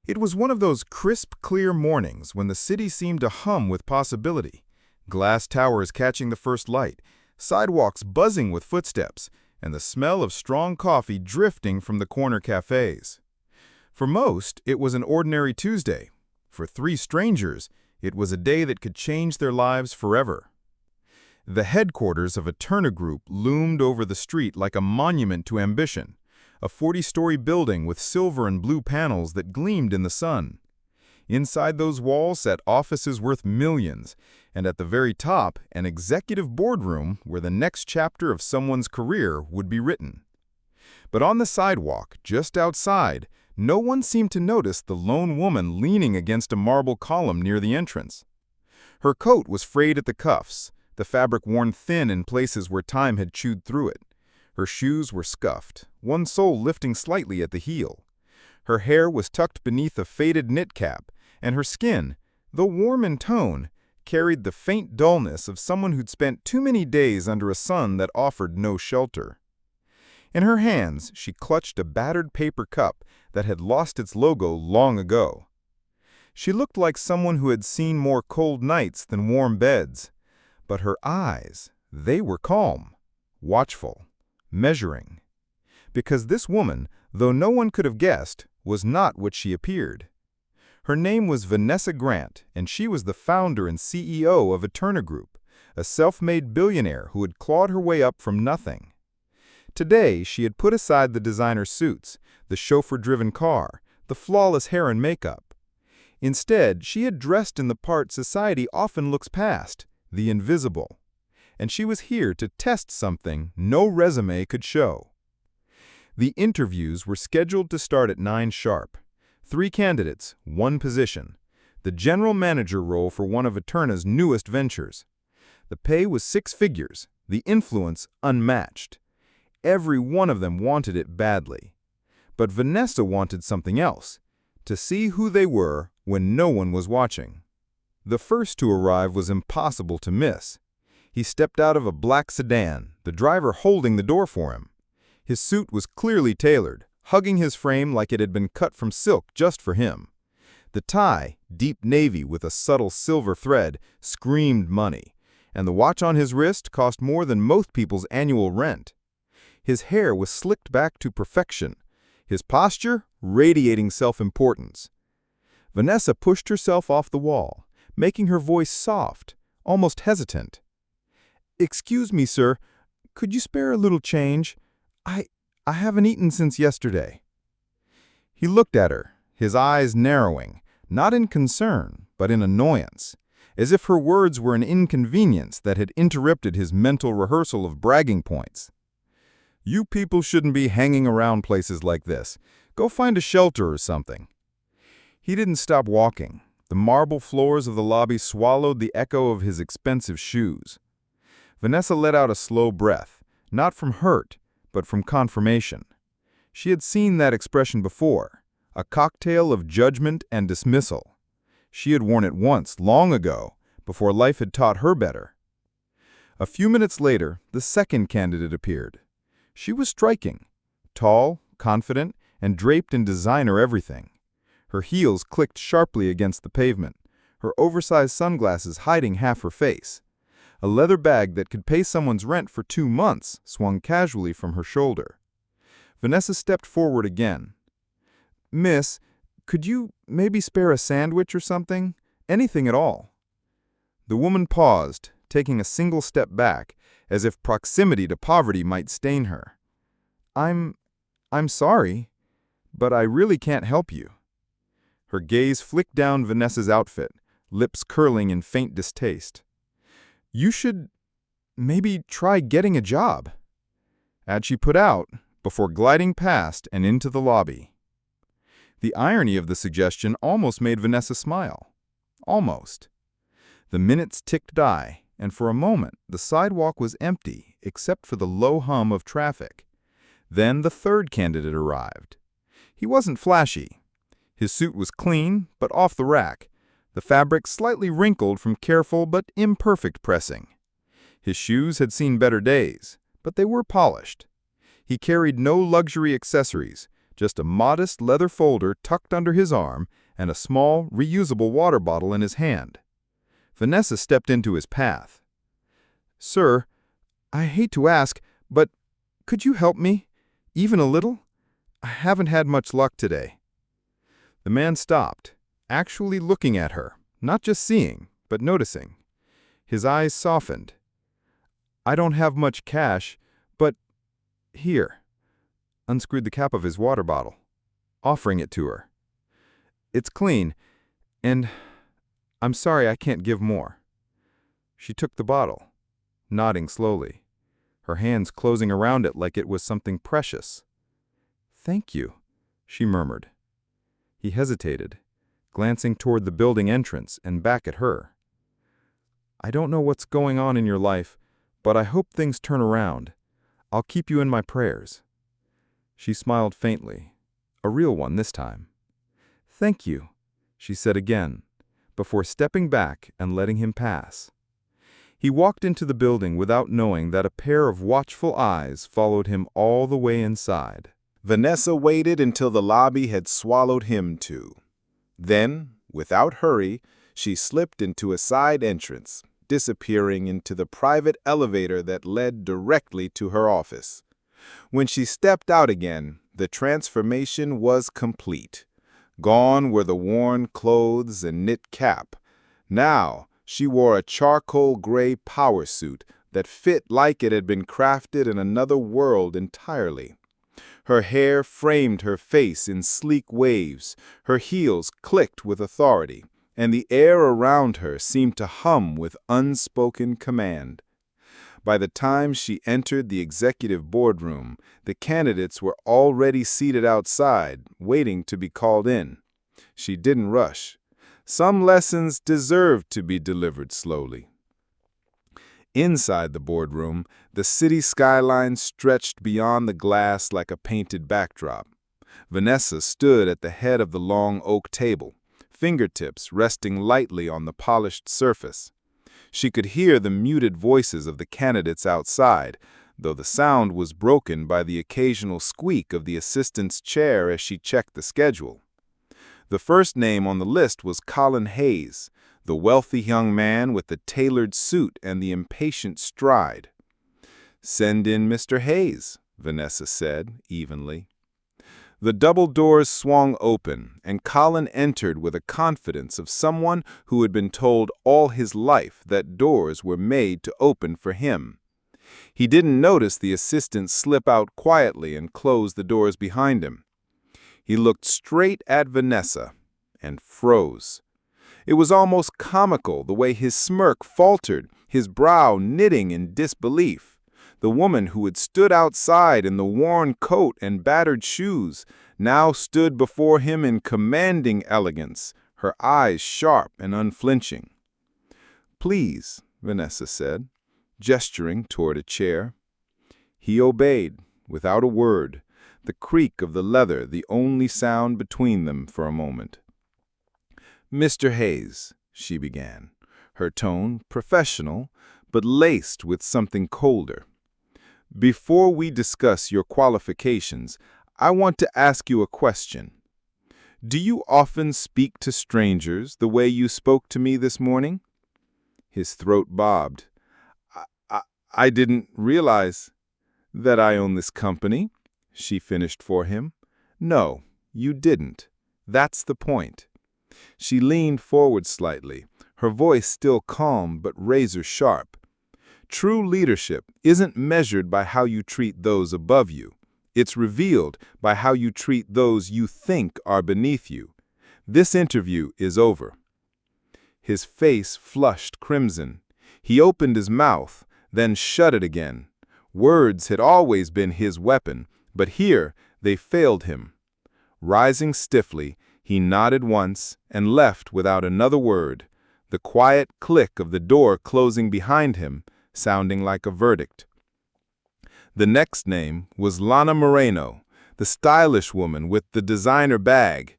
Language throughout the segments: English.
It was one of those crisp, clear mornings when the city seemed to hum with possibility. Glass towers catching the first light, sidewalks buzzing with footsteps, and the smell of strong coffee drifting from the corner cafes. For most, it was an ordinary Tuesday. For three strangers, it was a day that could change their lives forever. The headquarters of Eterna Group loomed over the street like a monument to ambition, a 40-story building with silver and blue panels that gleamed in the sun. Inside those walls sat offices worth millions, and at the very top, an executive boardroom where the next chapter of someone's career would be written. But on the sidewalk, just outside, no one seemed to notice the lone woman leaning against a marble column near the entrance. Her coat was frayed at the cuffs, the fabric worn thin in places where time had chewed through it. Her shoes were scuffed, one sole lifting slightly at the heel. Her hair was tucked beneath a faded knit cap, and her skin, though warm in tone, carried the faint dullness of someone who'd spent too many days under a sun that offered no shelter. In her hands, she clutched a battered paper cup that had lost its logo long ago. She looked like someone who had seen more cold nights than warm beds. But her eyes, they were calm, watchful, measuring. Because this woman, though no one could have guessed, was not what she appeared. Her name was Vanessa Grant, and she was the founder and CEO of Eterna Group, a self-made billionaire who had clawed her way up from nothing. Today, she had put aside the designer suits, the chauffeur-driven car, the flawless hair and makeup. Instead, she had dressed in the part society often looks past, the invisible. And she was here to test something no resume could show. The interviews were scheduled to start at 9 sharp. 3 candidates, 1 position. The general manager role for one of Eterna's newest ventures. The pay was 6 figures, the influence unmatched. Every one of them wanted it badly. But Vanessa wanted something else, to see who they were when no one was watching. The first to arrive was impossible to miss. He stepped out of a black sedan, the driver holding the door for him. His suit was clearly tailored, hugging his frame like it had been cut from silk just for him. The tie, deep navy with a subtle silver thread, screamed money, and the watch on his wrist cost more than most people's annual rent. His hair was slicked back to perfection, his posture radiating self-importance. Vanessa pushed herself off the wall, making her voice soft, almost hesitant. "Excuse me, sir. Could you spare a little change? I haven't eaten since yesterday." He looked at her, his eyes narrowing, not in concern, but in annoyance, as if her words were an inconvenience that had interrupted his mental rehearsal of bragging points. "You people shouldn't be hanging around places like this. Go find a shelter or something." He didn't stop walking. The marble floors of the lobby swallowed the echo of his expensive shoes. Vanessa let out a slow breath, not from hurt, but from confirmation. She had seen that expression before, a cocktail of judgment and dismissal. She had worn it once, long ago, before life had taught her better. A few minutes later, the second candidate appeared. She was striking, tall, confident, and draped in designer everything. Her heels clicked sharply against the pavement, her oversized sunglasses hiding half her face. A leather bag that could pay someone's rent for 2 months swung casually from her shoulder. Vanessa stepped forward again. "Miss, could you maybe spare a sandwich or something? Anything at all." The woman paused, taking a single step back, as if proximity to poverty might stain her. I'm sorry, but I really can't help you." Her gaze flicked down Vanessa's outfit, lips curling in faint distaste. "You should maybe try getting a job." And she put out, before gliding past and into the lobby. The irony of the suggestion almost made Vanessa smile. Almost. The minutes ticked by, and for a moment the sidewalk was empty except for the low hum of traffic. Then the third candidate arrived. He wasn't flashy. His suit was clean, but off the rack, the fabric slightly wrinkled from careful but imperfect pressing. His shoes had seen better days, but they were polished. He carried no luxury accessories, just a modest leather folder tucked under his arm and a small, reusable water bottle in his hand. Vanessa stepped into his path. "Sir, I hate to ask, but could you help me? Even a little? I haven't had much luck today." The man stopped, actually looking at her, not just seeing, but noticing. His eyes softened. "I don't have much cash, but here," unscrewed the cap of his water bottle, offering it to her. "It's clean, and I'm sorry I can't give more." She took the bottle, nodding slowly, her hands closing around it like it was something precious. "Thank you," she murmured. He hesitated, glancing toward the building entrance and back at her. "I don't know what's going on in your life, but I hope things turn around. I'll keep you in my prayers." She smiled faintly, a real one this time. "Thank you," she said again, before stepping back and letting him pass. He walked into the building without knowing that a pair of watchful eyes followed him all the way inside. Vanessa waited until the lobby had swallowed him too. Then, without hurry, she slipped into a side entrance, disappearing into the private elevator that led directly to her office. When she stepped out again, the transformation was complete. Gone were the worn clothes and knit cap. Now, she wore a charcoal gray power suit that fit like it had been crafted in another world entirely. Her hair framed her face in sleek waves, her heels clicked with authority, and the air around her seemed to hum with unspoken command. By the time she entered the executive boardroom, the candidates were already seated outside, waiting to be called in. She didn't rush. Some lessons deserved to be delivered slowly. Inside the boardroom, the city skyline stretched beyond the glass like a painted backdrop. Vanessa stood at the head of the long oak table, fingertips resting lightly on the polished surface. She could hear the muted voices of the candidates outside, though the sound was broken by the occasional squeak of the assistant's chair as she checked the schedule. The first name on the list was Colin Hayes, the wealthy young man with the tailored suit and the impatient stride. "Send in Mr. Hayes," Vanessa said, evenly. The double doors swung open, and Colin entered with the confidence of someone who had been told all his life that doors were made to open for him. He didn't notice the assistant slip out quietly and close the doors behind him. He looked straight at Vanessa and froze. It was almost comical the way his smirk faltered, his brow knitting in disbelief. The woman who had stood outside in the worn coat and battered shoes now stood before him in commanding elegance, her eyes sharp and unflinching. "Please," Vanessa said, gesturing toward a chair. He obeyed, without a word, the creak of the leather the only sound between them for a moment. "Mr. Hayes," she began, her tone professional, but laced with something colder. "Before we discuss your qualifications, I want to ask you a question. Do you often speak to strangers the way you spoke to me this morning?" His throat bobbed. I didn't realize that I own this company," she finished for him. "No, you didn't. That's the point." She leaned forward slightly, her voice still calm but razor-sharp. "True leadership isn't measured by how you treat those above you. It's revealed by how you treat those you think are beneath you. This interview is over." His face flushed crimson. He opened his mouth, then shut it again. Words had always been his weapon, but here they failed him. Rising stiffly, he nodded once and left without another word, the quiet click of the door closing behind him sounding like a verdict. The next name was Lana Moreno, the stylish woman with the designer bag.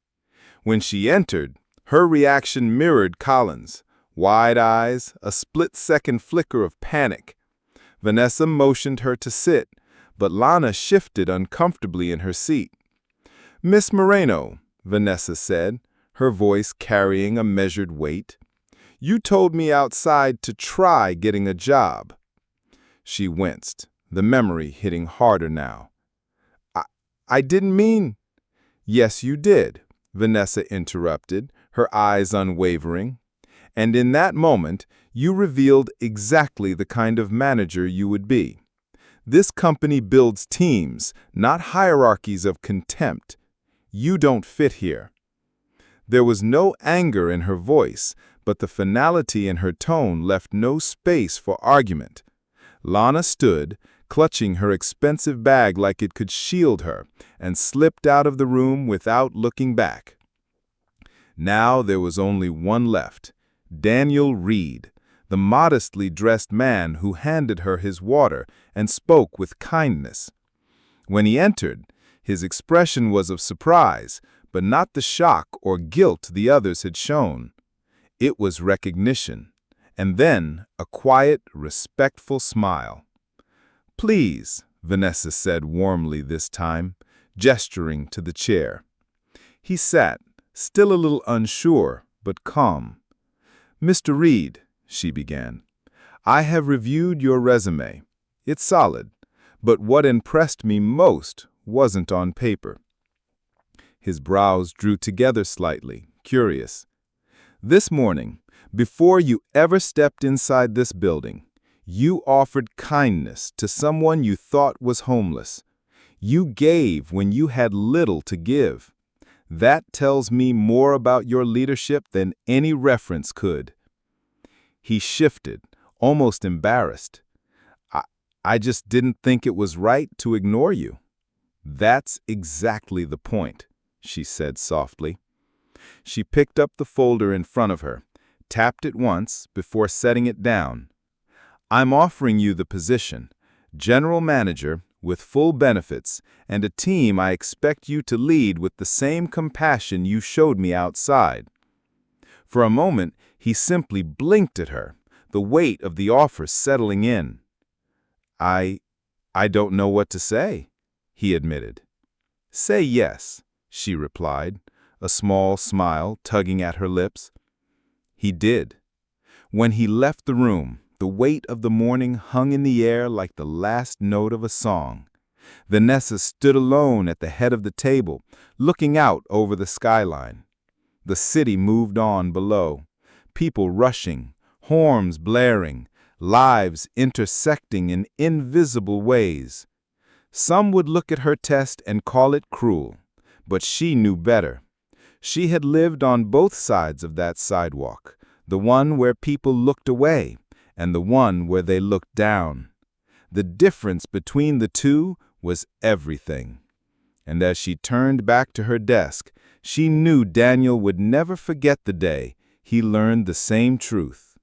When she entered, her reaction mirrored Colin's. Wide eyes, a split-second flicker of panic. Vanessa motioned her to sit, but Lana shifted uncomfortably in her seat. "Miss Moreno," Vanessa said, her voice carrying a measured weight, "you told me outside to try getting a job." She winced, the memory hitting harder now. I didn't mean—" "Yes, you did," Vanessa interrupted, her eyes unwavering. "And in that moment, you revealed exactly the kind of manager you would be. This company builds teams, not hierarchies of contempt. You don't fit here." There was no anger in her voice, but the finality in her tone left no space for argument. Lana stood, clutching her expensive bag like it could shield her, and slipped out of the room without looking back. Now there was only one left, Daniel Reed, the modestly dressed man who handed her his water and spoke with kindness. When he entered, his expression was of surprise, but not the shock or guilt the others had shown. It was recognition, and then a quiet, respectful smile. "Please," Vanessa said warmly this time, gesturing to the chair. He sat, still a little unsure, but calm. "Mr. Reed," she began, "I have reviewed your resume. It's solid, but what impressed me most wasn't on paper." His brows drew together slightly, curious. "This morning, before you ever stepped inside this building, you offered kindness to someone you thought was homeless. You gave when you had little to give. That tells me more about your leadership than any reference could." He shifted, almost embarrassed. I just didn't think it was right to ignore you." "That's exactly the point," she said softly. She picked up the folder in front of her, tapped it once before setting it down. "I'm offering you the position, general manager, with full benefits, and a team I expect you to lead with the same compassion you showed me outside." For a moment, he simply blinked at her, the weight of the offer settling in. I don't know what to say," he admitted. "Say yes," she replied, a small smile tugging at her lips. He did. When he left the room, the weight of the morning hung in the air like the last note of a song. Vanessa stood alone at the head of the table, looking out over the skyline. The city moved on below, people rushing, horns blaring, lives intersecting in invisible ways. Some would look at her test and call it cruel, but she knew better. She had lived on both sides of that sidewalk, the one where people looked away and the one where they looked down. The difference between the two was everything. And as she turned back to her desk, she knew Daniel would never forget the day he learned the same truth.